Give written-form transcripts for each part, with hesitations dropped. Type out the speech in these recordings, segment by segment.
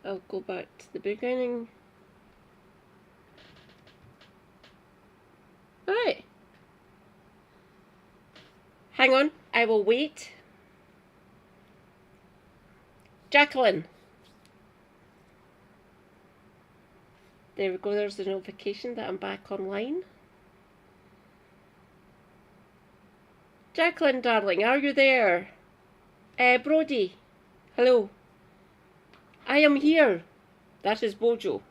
I'll go back to the beginning. Alright. Hang on, I will wait. Jacqueline. There we go, there's the notification that I'm back online. Jacqueline, darling, are you there? Brody, hello. I am here. That is Bojo.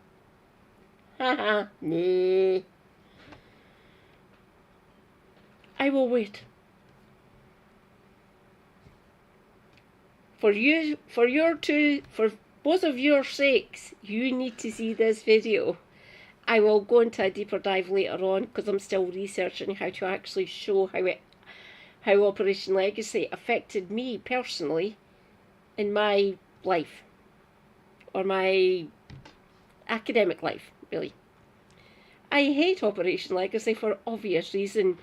Haha, nee. I will wait. For both of your sakes, you need to see this video. I will go into a deeper dive later on because I'm still researching how to actually show how Operation Legacy affected me personally in my life, or my academic life, really. I hate Operation Legacy for obvious reason,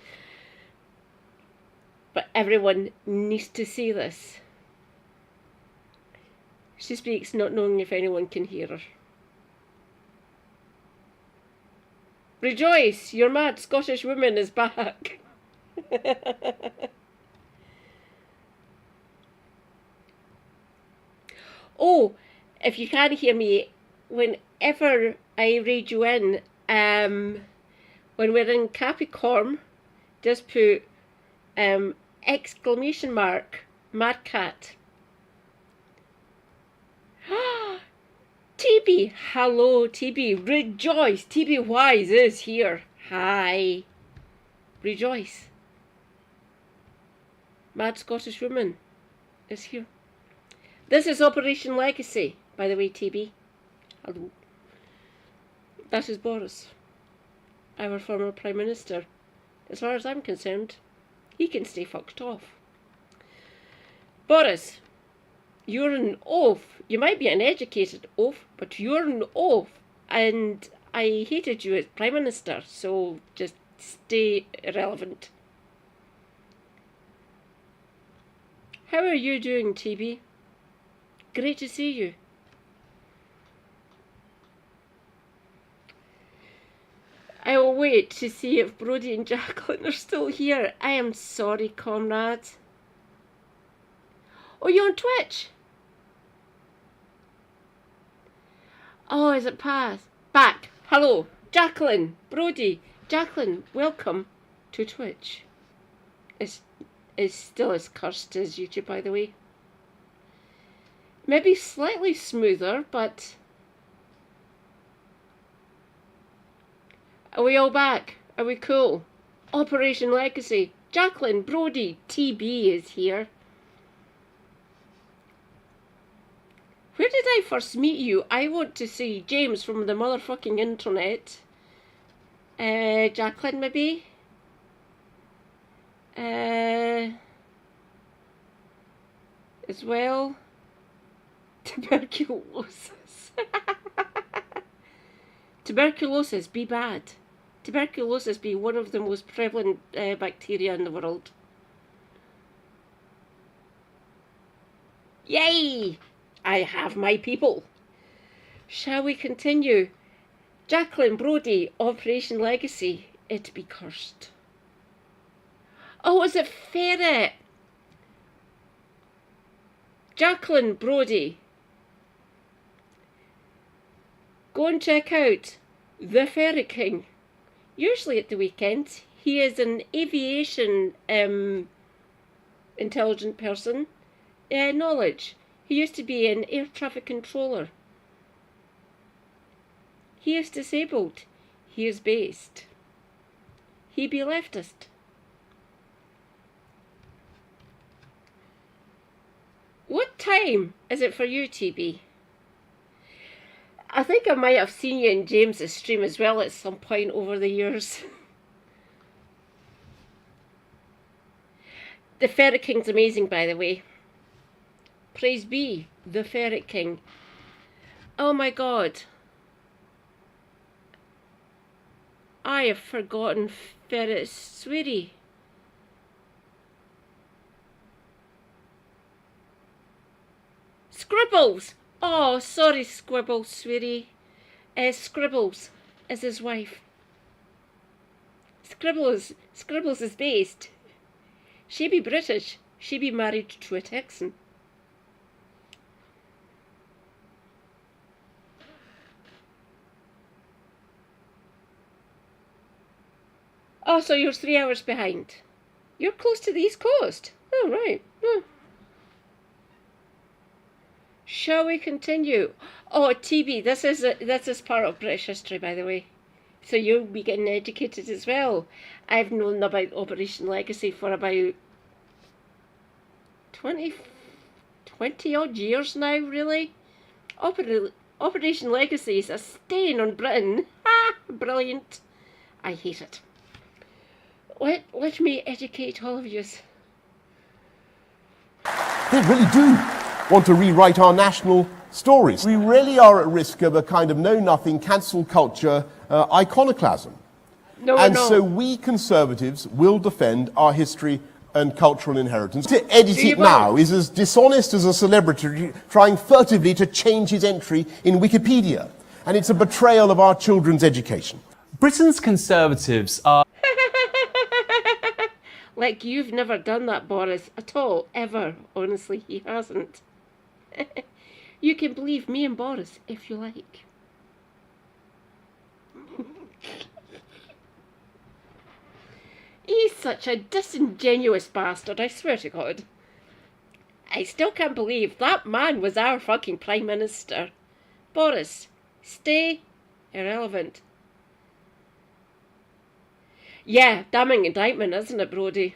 but everyone needs to see this. She speaks not knowing if anyone can hear her. Rejoice, your mad Scottish woman is back. Oh, if you can't hear me, whenever I read you in, when we're in Capricorn, just put exclamation mark, mad cat. TB, hello TB, rejoice, TB Wise is here. Hi, rejoice. Mad Scottish woman is here. This is Operation Legacy, by the way, TB. Hello. That is Boris, our former Prime Minister. As far as I'm concerned, he can stay fucked off. Boris, you're an oaf. You might be an educated oaf, but you're an oaf. And I hated you as Prime Minister, so just stay irrelevant. How are you doing, TB? Great to see you. I will wait to see if Brody and Jacqueline are still here. I am sorry, comrades. Oh, you're on Twitch? Oh, is it past? Back. Hello. Jacqueline, Brody. Jacqueline, welcome to Twitch. It's still as cursed as YouTube, by the way. Maybe slightly smoother, but... Are we all back? Are we cool? Operation Legacy. Jacqueline, Brody, TB is here. Where did I first meet you? I want to see James from the motherfucking internet. Jacqueline, maybe? As well. Tuberculosis. Tuberculosis be bad. Tuberculosis be one of the most prevalent bacteria in the world. Yay! I have my people. Shall we continue? Jacqueline, Brody, Operation Legacy. It be cursed. Oh, is it Ferret? Jacqueline, Brody. Go and check out The Ferret King. Usually at the weekends. He is an aviation intelligent person. Knowledge. He used to be an air traffic controller. He is disabled. He is based. He be leftist. What time is it for you, TB? I think I might have seen you in James's stream as well at some point over the years. The Ferret King's amazing, by the way. Praise be the Ferret King. Oh my god. I have forgotten Ferret's sweetie. Scribbles! Oh, sorry, Squibbles, sweetie. Scribbles is his wife. Scribbles is based. She be British. She be married to a Texan. Oh, so you're 3 hours behind. You're close to the East Coast. Oh, right. Oh. Shall we continue? Oh, TB, this is part of British history, by the way. So you'll be getting educated as well. I've known about Operation Legacy for about 20 odd years now, really. Operation Legacy is a stain on Britain. Ha! Brilliant. I hate it. Let me educate all of you. They really do want to rewrite our national stories. We really are at risk of a kind of know-nothing cancel culture iconoclasm. So we Conservatives will defend our history and cultural inheritance. To edit it now is as dishonest as a celebrity trying furtively to change his entry in Wikipedia. And it's a betrayal of our children's education. Britain's Conservatives are... Like you've never done that, Boris, at all, ever. Honestly, he hasn't. You can believe me and Boris if you like. He's such a disingenuous bastard, I swear to God. I still can't believe that man was our fucking Prime Minister. Boris, stay irrelevant. Yeah, damning indictment, isn't it, Brodie?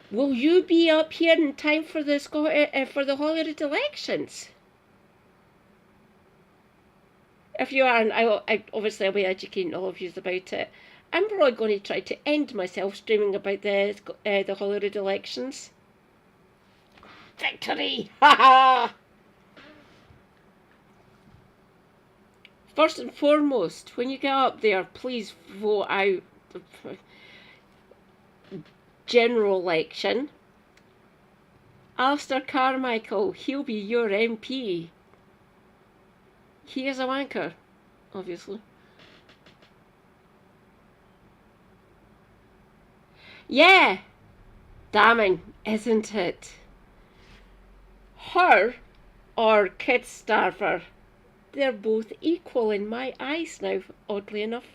Will you be up here in time for the Holyrood elections? If you are, and obviously I'll be educating all of you about it. I'm probably going to try to end myself streaming about the Holyrood elections. Victory! Ha ha! First and foremost, when you get up there, please vote out the general election. Alistair Carmichael, he'll be your MP. He is a wanker, obviously. Yeah! Damning, isn't it? Her or Kid Starver. They're both equal in my eyes now, oddly enough.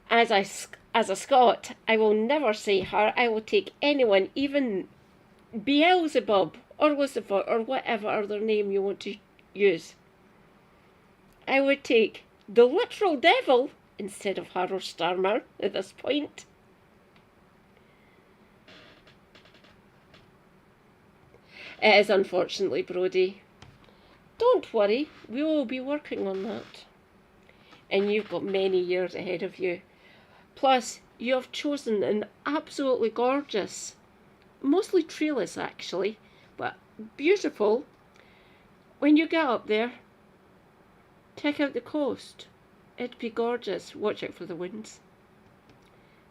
As a Scot, I will never say her. I will take anyone, even Beelzebub or Lucifer or whatever other name you want to use. I would take the literal devil instead of her or Starmer at this point. It is unfortunately, Brodie. Don't worry, we will be working on that. And you've got many years ahead of you. Plus, you have chosen an absolutely gorgeous, mostly treeless actually, but beautiful. When you get up there, check out the coast. It'd be gorgeous. Watch out for the winds.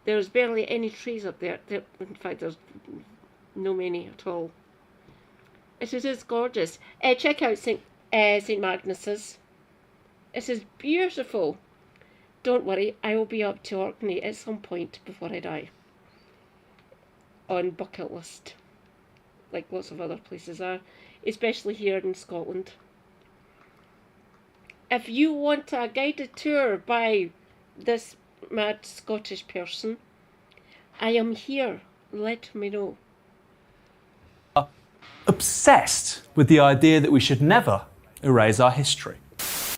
There's barely any trees up there. In fact, there's no many at all. It is gorgeous. Check out St. Magnus's. It is beautiful. Don't worry, I will be up to Orkney at some point before I die. On bucket list. Like lots of other places are. Especially here in Scotland. If you want a guided tour by this mad Scottish person, I am here. Let me know. Obsessed with the idea that we should never erase our history.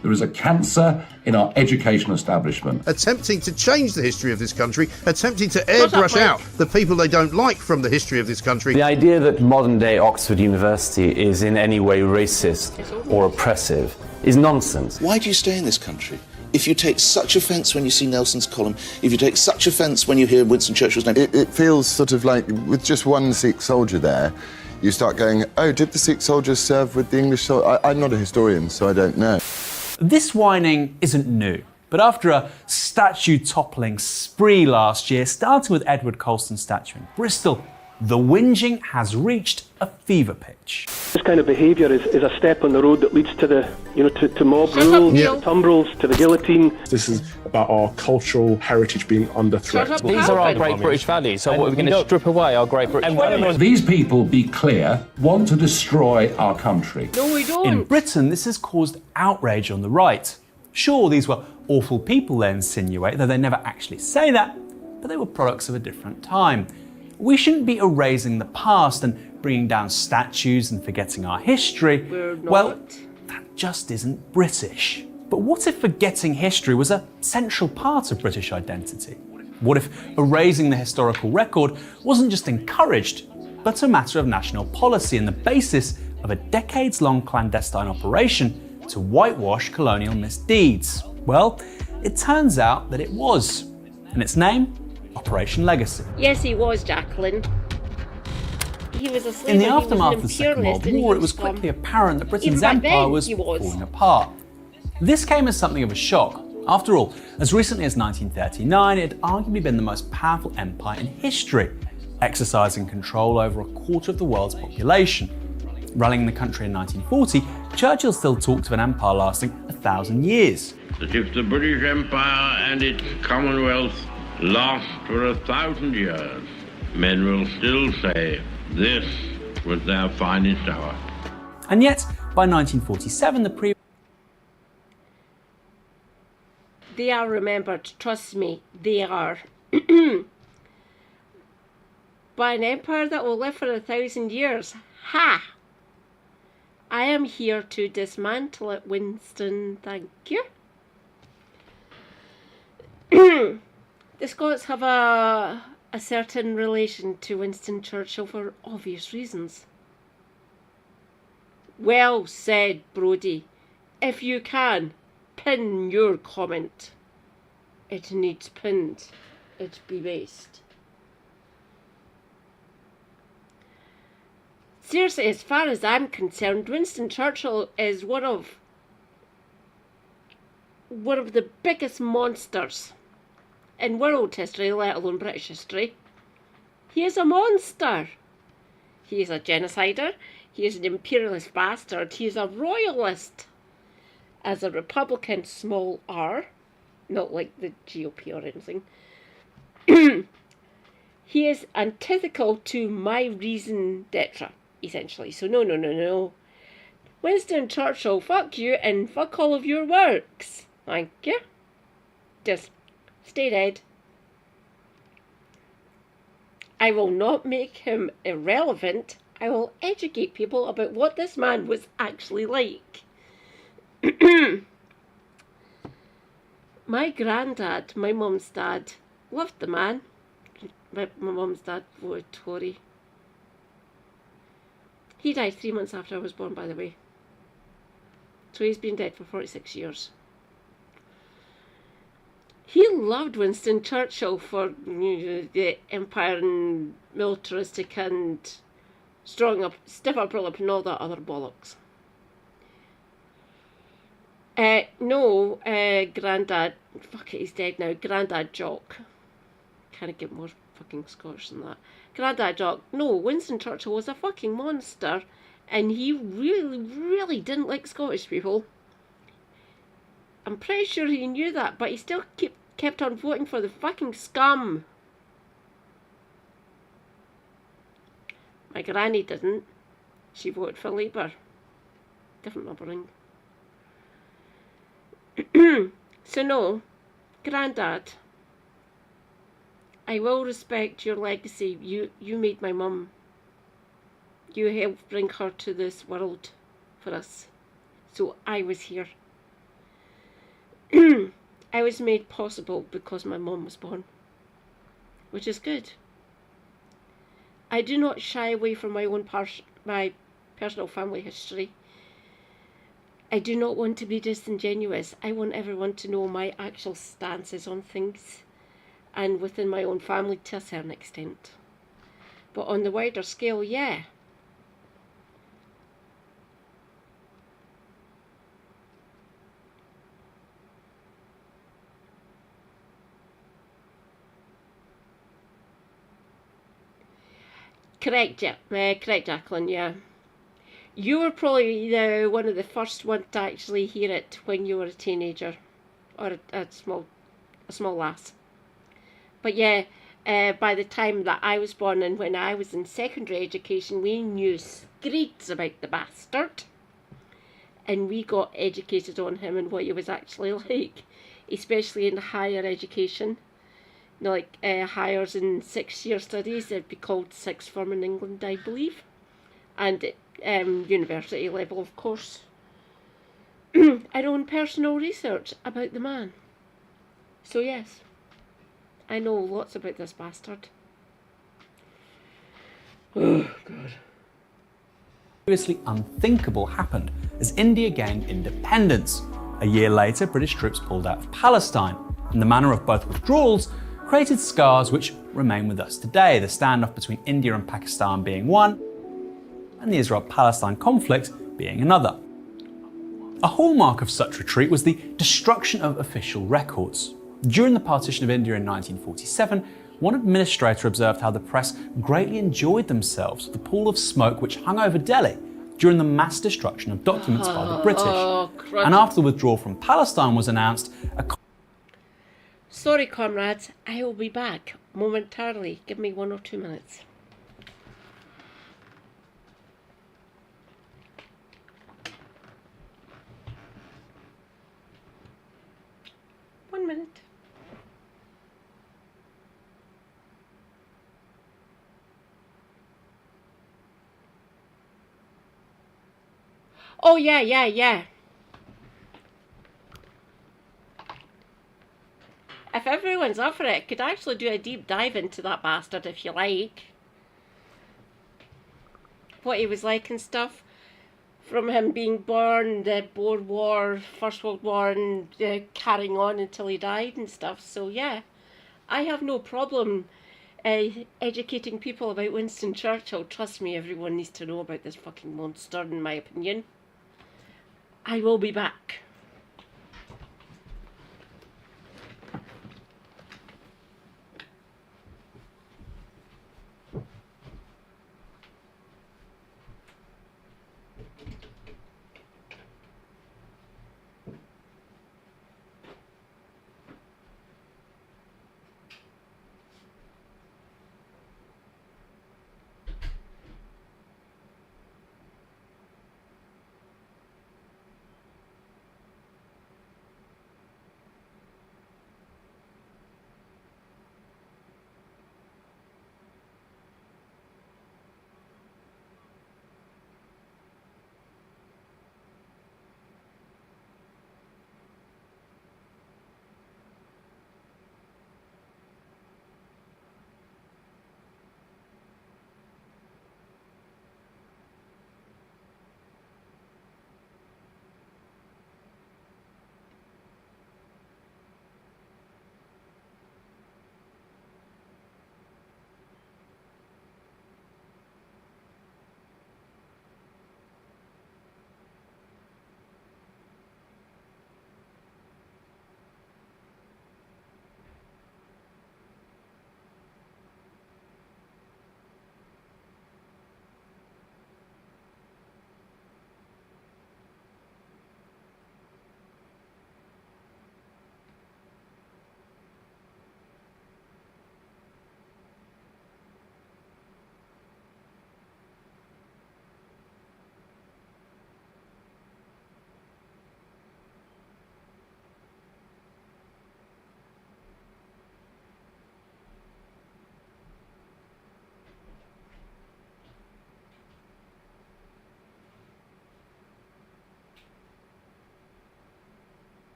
There is a cancer in our education establishment. Attempting to change the history of this country, attempting to airbrush out the people they don't like from the history of this country. The idea that modern-day Oxford University is in any way racist or oppressive is nonsense. Why do you stay in this country? If you take such offence when you see Nelson's column, if you take such offence when you hear Winston Churchill's name... It feels sort of like, with just one Sikh soldier there, you start going, oh, did the Sikh soldiers serve with the English soldiers? I'm not a historian, so I don't know. This whining isn't new, but after a statue-toppling spree last year, starting with Edward Colston's statue in Bristol, the whinging has reached a fever pitch. This kind of behaviour is a step on the road that leads to the, to mob rule, to tumbrils, to the guillotine. This is about our cultural heritage being under threat. These are our great British values, so what are we going to strip away our great British values? These people, be clear, want to destroy our country. No, we don't. In Britain, this has caused outrage on the right. Sure, these were awful people, they insinuate, though they never actually say that, but they were products of a different time. We shouldn't be erasing the past and bringing down statues and forgetting our history. We're not. Well, that just isn't British. But what if forgetting history was a central part of British identity? What if erasing the historical record wasn't just encouraged, but a matter of national policy and the basis of a decades-long clandestine operation to whitewash colonial misdeeds? Well, it turns out that it was. And its name? Operation Legacy. Yes, he was, Jacqueline. He was a slave. In the aftermath of the Second World War, it was quickly apparent that Britain's empire was falling apart. This came as something of a shock. After all, as recently as 1939, it had arguably been the most powerful empire in history, exercising control over a quarter of the world's population. Running the country in 1940, Churchill still talked of an empire lasting 1,000 years. That if the British Empire and its Commonwealth last for 1,000 years, men will still say this was their finest hour. And yet, by 1947, the They are remembered, trust me, they are. By an empire that will live for 1,000 years. Ha! I am here to dismantle it, Winston, thank you. The Scots have a certain relation to Winston Churchill for obvious reasons. Well said, Brodie. If you can, pin your comment. It needs pinned. It be based. Seriously, as far as I'm concerned, Winston Churchill is one of the biggest monsters in world history, let alone British history. He is a monster. He is a genocider. He is an imperialist bastard. He is a royalist. As a Republican, small r, not like the GOP or anything. He is antithetical to my reason d'etre, essentially. So no. Winston Churchill, fuck you and fuck all of your works. Thank you. Just stay dead. I will not make him irrelevant. I will educate people about what this man was actually like. My granddad, my mum's dad, loved the man. My mum's dad voted Tory. He died 3 months after I was born, by the way. So he's been dead for 46 years. He loved Winston Churchill for the empire and militaristic and strong up, stiff upper lip and all that other bollocks. Grandad, fuck it, he's dead now. Grandad Jock. Can't get more fucking Scottish than that. Grandad Jock. No, Winston Churchill was a fucking monster, and he really, really didn't like Scottish people. I'm pretty sure he knew that, but he still kept on voting for the fucking scum. My granny didn't. She voted for Labour. Different numbering. So no, Grandad, I will respect your legacy. You made my mum. You helped bring her to this world for us. So I was here. I was made possible because my mum was born. Which is good. I do not shy away from my own my personal family history. I do not want to be disingenuous. I want everyone to know my actual stances on things, and within my own family to a certain extent. But on the wider scale, yeah. Correct, yeah. Correct, Jacqueline, yeah. You were probably one of the first ones to actually hear it when you were a teenager. Or a small lass. But yeah, by the time that I was born and when I was in secondary education, we knew screeds about the bastard. And we got educated on him and what he was actually like, especially in higher education. You know, like hires in 6-year studies, they'd be called sixth form in England, I believe. And university level, of course. Our own personal research about the man. So yes, I know lots about this bastard. Oh, God. Previously unthinkable happened as India gained independence. A year later, British troops pulled out of Palestine, and the manner of both withdrawals created scars which remain with us today, the standoff between India and Pakistan being one, and the Israel-Palestine conflict being another. A hallmark of such retreat was the destruction of official records. During the partition of India in 1947, one administrator observed how the press greatly enjoyed themselves with the pool of smoke which hung over Delhi during the mass destruction of documents by the British. And after the withdrawal from Palestine was announced, Sorry, comrades, I will be back momentarily. Give me 1 or 2 minutes. One minute. Oh, yeah. If everyone's up for it, could actually do a deep dive into that bastard if you like. What he was like and stuff. From him being born, the Boer War, First World War, and carrying on until he died and stuff. So yeah, I have no problem educating people about Winston Churchill. Trust me, everyone needs to know about this fucking monster, in my opinion. I will be back.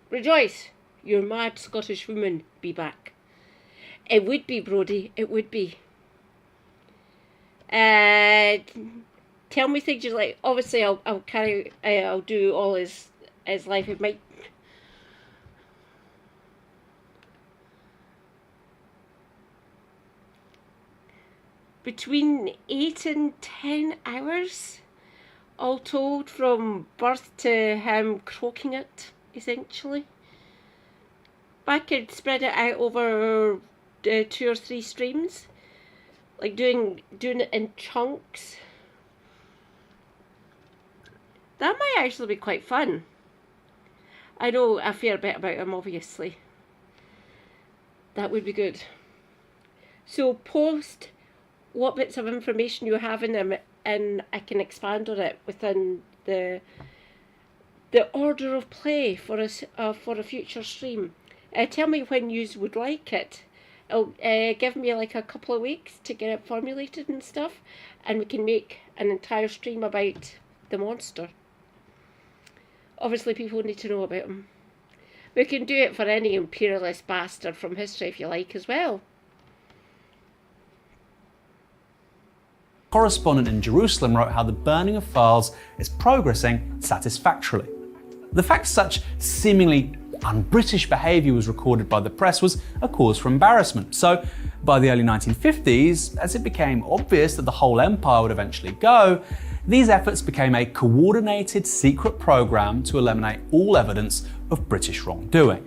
Rejoice, your mad Scottish woman be back. It would be, Brodie, it would be. Tell me things you like. Obviously, I'll do all his life. It might. Between 8 and 10 hours, all told, from birth to him croaking it, essentially. I could spread it out over 2 or 3 streams, like doing it in chunks. That might actually be quite fun. I know a fair bit about him, obviously. That would be good. So post what bits of information you have in him, and I can expand on it within the order of play for a future stream. Tell me when you would like it. Give me like a couple of weeks to get it formulated and stuff, and we can make an entire stream about the monster. Obviously, people need to know about him. We can do it for any imperialist bastard from history if you like as well. Correspondent in Jerusalem wrote how the burning of files is progressing satisfactorily. The fact such seemingly un-British behaviour was recorded by the press was a cause for embarrassment. So, by the early 1950s, as it became obvious that the whole empire would eventually go, these efforts became a coordinated secret programme to eliminate all evidence of British wrongdoing.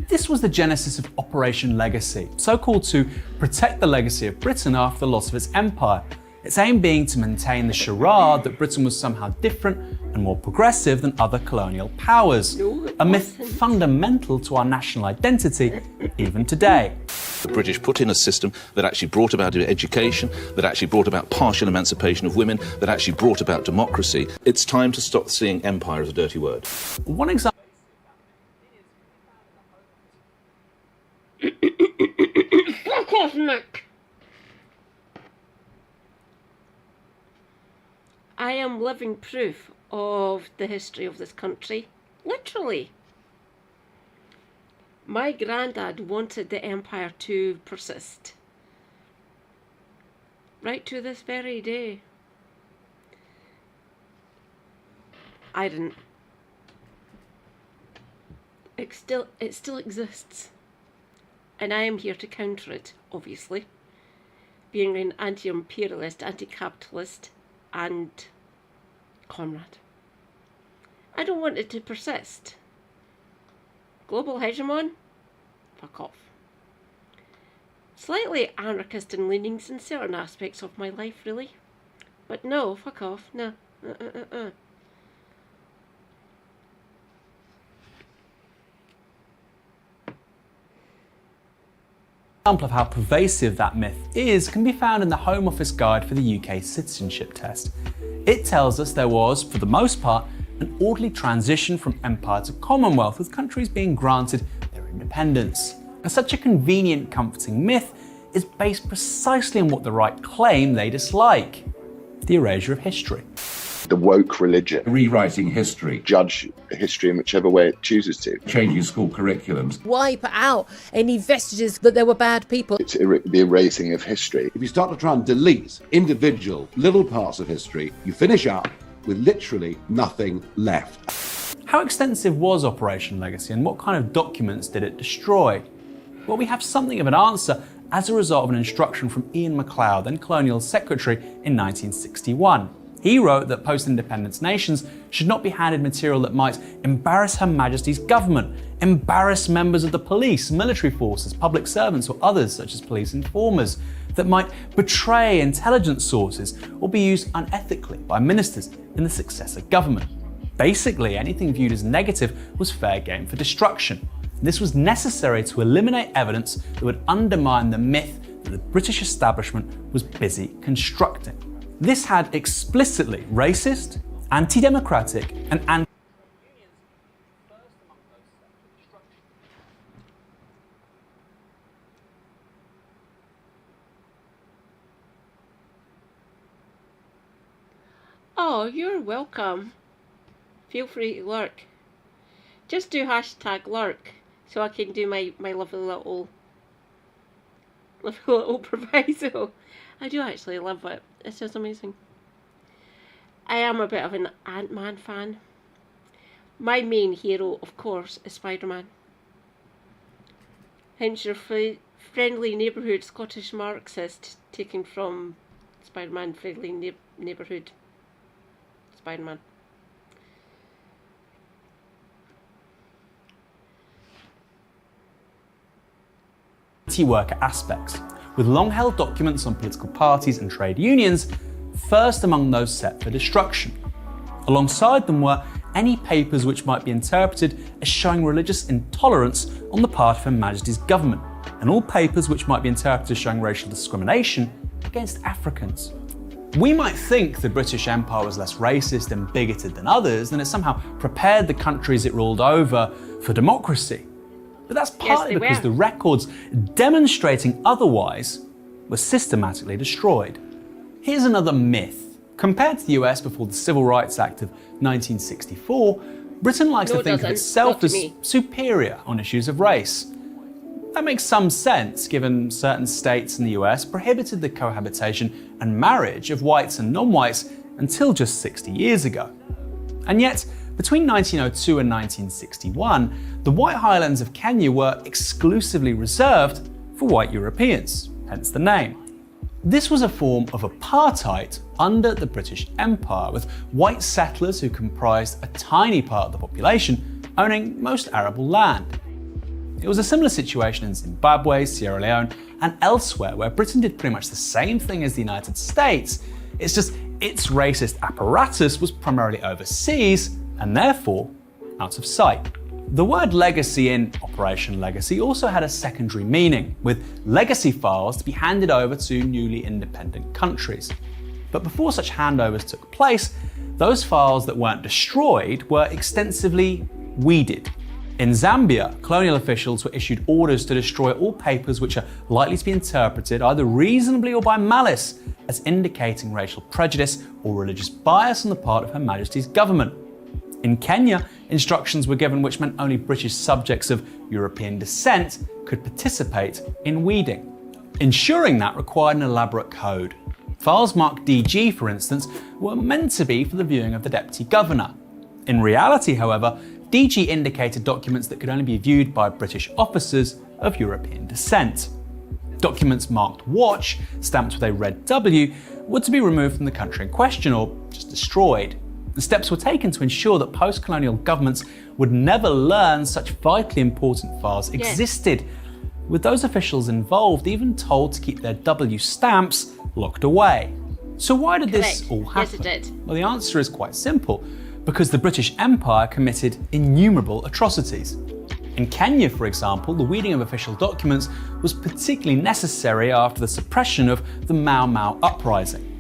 This was the genesis of Operation Legacy, so called to protect the legacy of Britain after the loss of its empire. Its aim being to maintain the charade that Britain was somehow different and more progressive than other colonial powers, a myth fundamental to our national identity even today. The British put in a system that actually brought about education, that actually brought about partial emancipation of women, that actually brought about democracy. It's time to stop seeing empire as a dirty word. One example. Fuck off, Nick! I am living proof of the history of this country. Literally. My granddad wanted the empire to persist. Right to this very day. I didn't. It still exists. And I am here to counter it, obviously. Being an anti-imperialist, anti-capitalist, and comrade. I don't want it to persist. Global hegemon? Fuck off. Slightly anarchist in leanings in certain aspects of my life, really. But no, fuck off. No. Example of how pervasive that myth is can be found in the Home Office Guide for the UK citizenship test. It tells us there was, for the most part, an orderly transition from empire to commonwealth, with countries being granted their independence. And such a convenient, comforting myth is based precisely on what the right claim they dislike: the erasure of history. The woke religion. Rewriting history. Judge history in whichever way it chooses to. Changing school curriculums. Wipe out any vestiges that there were bad people. It's the erasing of history. If you start to try and delete individual little parts of history, you finish up with literally nothing left. How extensive was Operation Legacy, and what kind of documents did it destroy? Well, we have something of an answer as a result of an instruction from Ian MacLeod, then Colonial Secretary, in 1961. He wrote that post-independence nations should not be handed material that might embarrass Her Majesty's government, embarrass members of the police, military forces, public servants, or others such as police informers, that might betray intelligence sources or be used unethically by ministers in the successor government. Basically, anything viewed as negative was fair game for destruction. This was necessary to eliminate evidence that would undermine the myth that the British establishment was busy constructing. This had explicitly racist, anti-democratic, and anti- Oh, you're welcome. Feel free to lurk. Just do hashtag lurk so I can do my lovely little proviso. I do actually love it. It's just amazing. I am a bit of an Ant-Man fan. My main hero, of course, is Spider-Man. Hence your friendly neighbourhood Scottish Marxist taken from Spider-Man friendly neighbourhood Spider-Man. Anti-worker aspects, with long-held documents on political parties and trade unions, first among those set for destruction. Alongside them were any papers which might be interpreted as showing religious intolerance on the part of Her Majesty's government, and all papers which might be interpreted as showing racial discrimination against Africans. We might think the British Empire was less racist and bigoted than others, and it somehow prepared the countries it ruled over for democracy. But that's partly because the records demonstrating otherwise were systematically destroyed. Here's another myth. Compared to the US before the Civil Rights Act of 1964, Britain likes to think of itself as superior on issues of race. That makes some sense, given certain states in the US prohibited the cohabitation and marriage of whites and non-whites until just 60 years ago. And yet, between 1902 and 1961, the White Highlands of Kenya were exclusively reserved for white Europeans, hence the name. This was a form of apartheid under the British Empire, with white settlers who comprised a tiny part of the population owning most arable land. It was a similar situation in Zimbabwe, Sierra Leone, and elsewhere, where Britain did pretty much the same thing as the United States. It's just its racist apparatus was primarily overseas and therefore out of sight. The word legacy in Operation Legacy also had a secondary meaning, with legacy files to be handed over to newly independent countries. But before such handovers took place, those files that weren't destroyed were extensively weeded. In Zambia, colonial officials were issued orders to destroy all papers which are likely to be interpreted, either reasonably or by malice, as indicating racial prejudice or religious bias on the part of Her Majesty's government. In Kenya, instructions were given which meant only British subjects of European descent could participate in weeding. Ensuring that required an elaborate code. Files marked DG, for instance, were meant to be for the viewing of the Deputy Governor. In reality, however, DG indicated documents that could only be viewed by British officers of European descent. Documents marked Watch, stamped with a red W, were to be removed from the country in question or just destroyed. The steps were taken to ensure that post-colonial governments would never learn such vitally important files existed, with those officials involved even told to keep their W stamps locked away. So why did this all happen? Yes, it did. Well, the answer is quite simple. Because the British Empire committed innumerable atrocities. In Kenya, for example, the weeding of official documents was particularly necessary after the suppression of the Mau Mau uprising.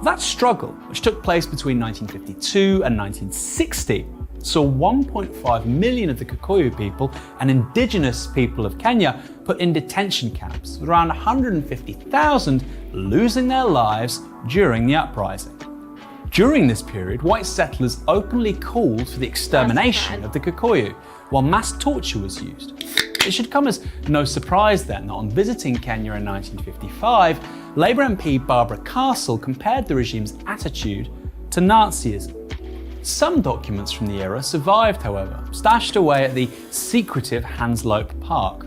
That struggle, which took place between 1952 and 1960, saw 1.5 million of the Kikuyu people and indigenous people of Kenya put in detention camps, with around 150,000 losing their lives during the uprising. During this period, white settlers openly called for the extermination of the Kikuyu, while mass torture was used. It should come as no surprise then that on visiting Kenya in 1955, Labour MP Barbara Castle compared the regime's attitude to Nazism. Some documents from the era survived, however, stashed away at the secretive Hanslope Park.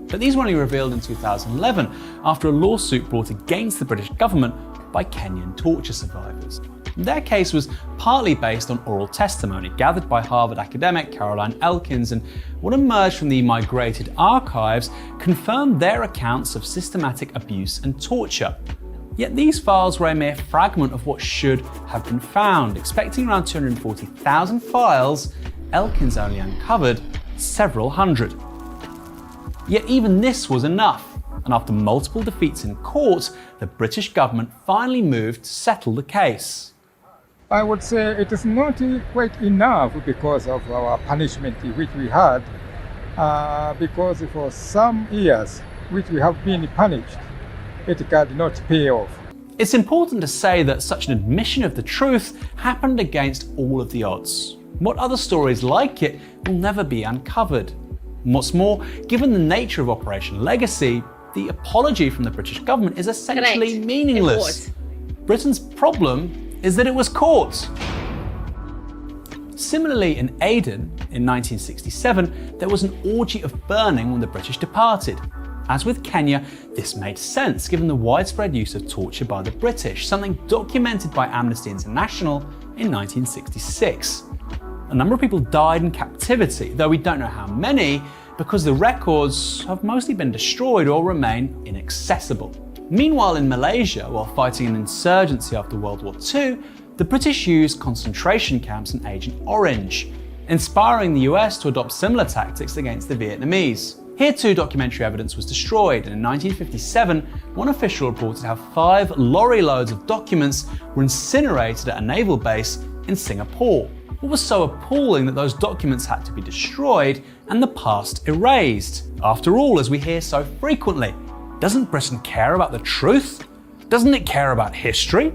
But these were only revealed in 2011 after a lawsuit brought against the British government by Kenyan torture survivors. Their case was partly based on oral testimony gathered by Harvard academic Caroline Elkins, and what emerged from the migrated archives confirmed their accounts of systematic abuse and torture. Yet these files were a mere fragment of what should have been found. Expecting around 240,000 files, Elkins only uncovered several hundred. Yet even this was enough, and after multiple defeats in court, the British government finally moved to settle the case. I would say it is not quite enough because of our punishment which we had, because for some years which we have been punished, it did not pay off. It's important to say that such an admission of the truth happened against all of the odds. What other stories like it will never be uncovered? And what's more, given the nature of Operation Legacy, the apology from the British government is essentially meaningless. Britain's problem is that it was caught. Similarly, in Aden, in 1967, there was an orgy of burning when the British departed. As with Kenya, this made sense given the widespread use of torture by the British, something documented by Amnesty International in 1966. A number of people died in captivity, though we don't know how many, because the records have mostly been destroyed or remain inaccessible. Meanwhile, in Malaysia, while fighting an insurgency after World War II, the British used concentration camps and Agent Orange, inspiring the US to adopt similar tactics against the Vietnamese. Here too, documentary evidence was destroyed, and in 1957, one official reported how 5 lorry loads of documents were incinerated at a naval base in Singapore. What was so appalling that those documents had to be destroyed and the past erased? After all, as we hear so frequently, doesn't Britain care about the truth? Doesn't it care about history?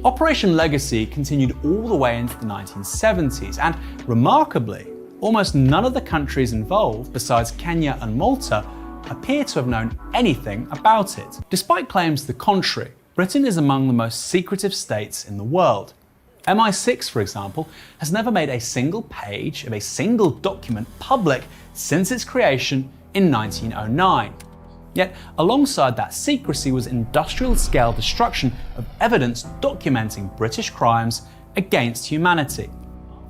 Operation Legacy continued all the way into the 1970s, and remarkably, almost none of the countries involved, besides Kenya and Malta, appear to have known anything about it. Despite claims to the contrary, Britain is among the most secretive states in the world. MI6, for example, has never made a single page of a single document public since its creation in 1909. Yet, alongside that secrecy was industrial-scale destruction of evidence documenting British crimes against humanity.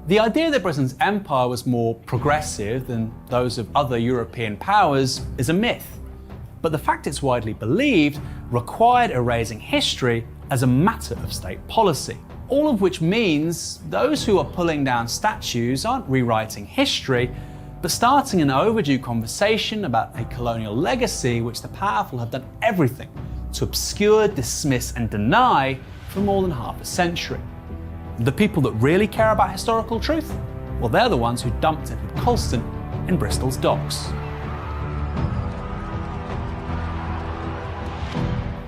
The idea that Britain's empire was more progressive than those of other European powers is a myth. But the fact it's widely believed required erasing history as a matter of state policy. All of which means those who are pulling down statues aren't rewriting history, but starting an overdue conversation about a colonial legacy which the powerful have done everything to obscure, dismiss, and deny for more than half a century. The people that really care about historical truth? Well, they're the ones who dumped Edward Colston in Bristol's docks.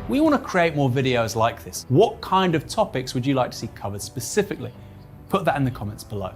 We want to create more videos like this. What kind of topics would you like to see covered specifically? Put that in the comments below.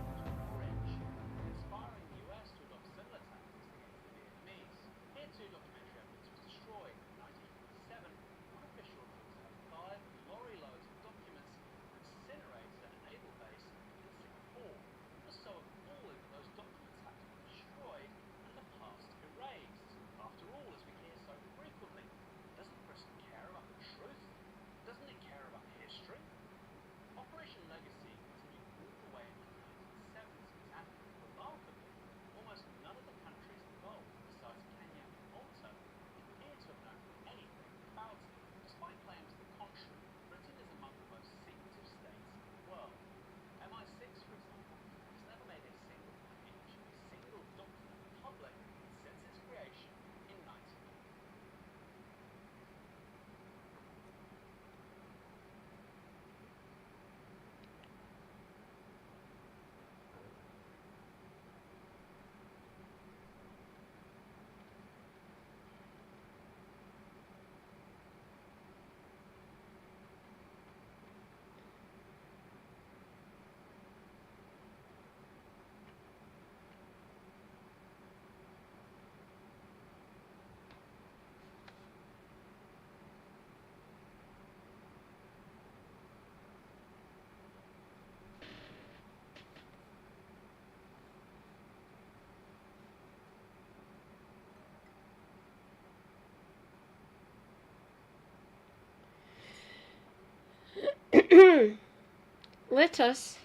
Let us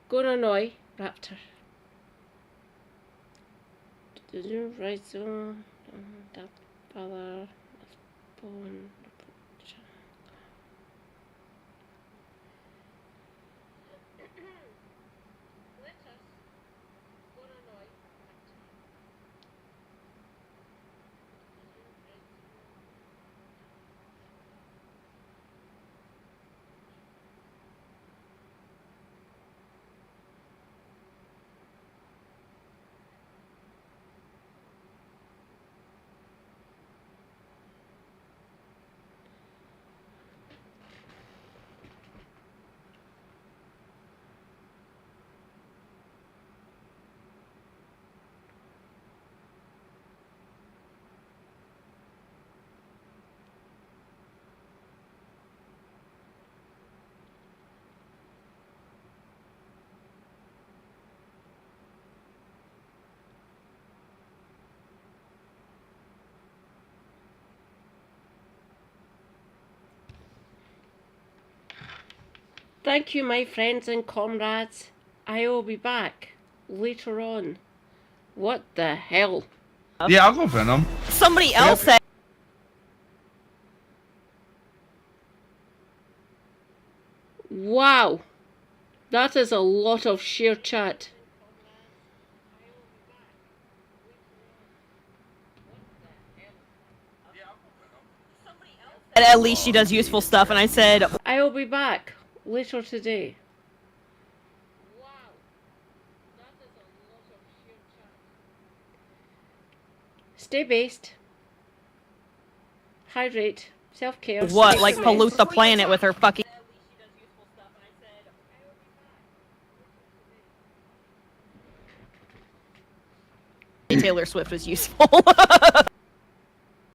go and annoy Raptor. Right, so that power bone. Thank you, my friends and comrades. I will be back later on. What the hell? Yeah, I'll go Venom. Somebody else said. Wow. That is a lot of sheer chat. At least she does useful stuff, and I said, I will be back later today. Wow. That is a lot of sheer chat. Stay based. Hydrate. Self-care. what, like pollute the planet with her fucking... Taylor Swift was useful.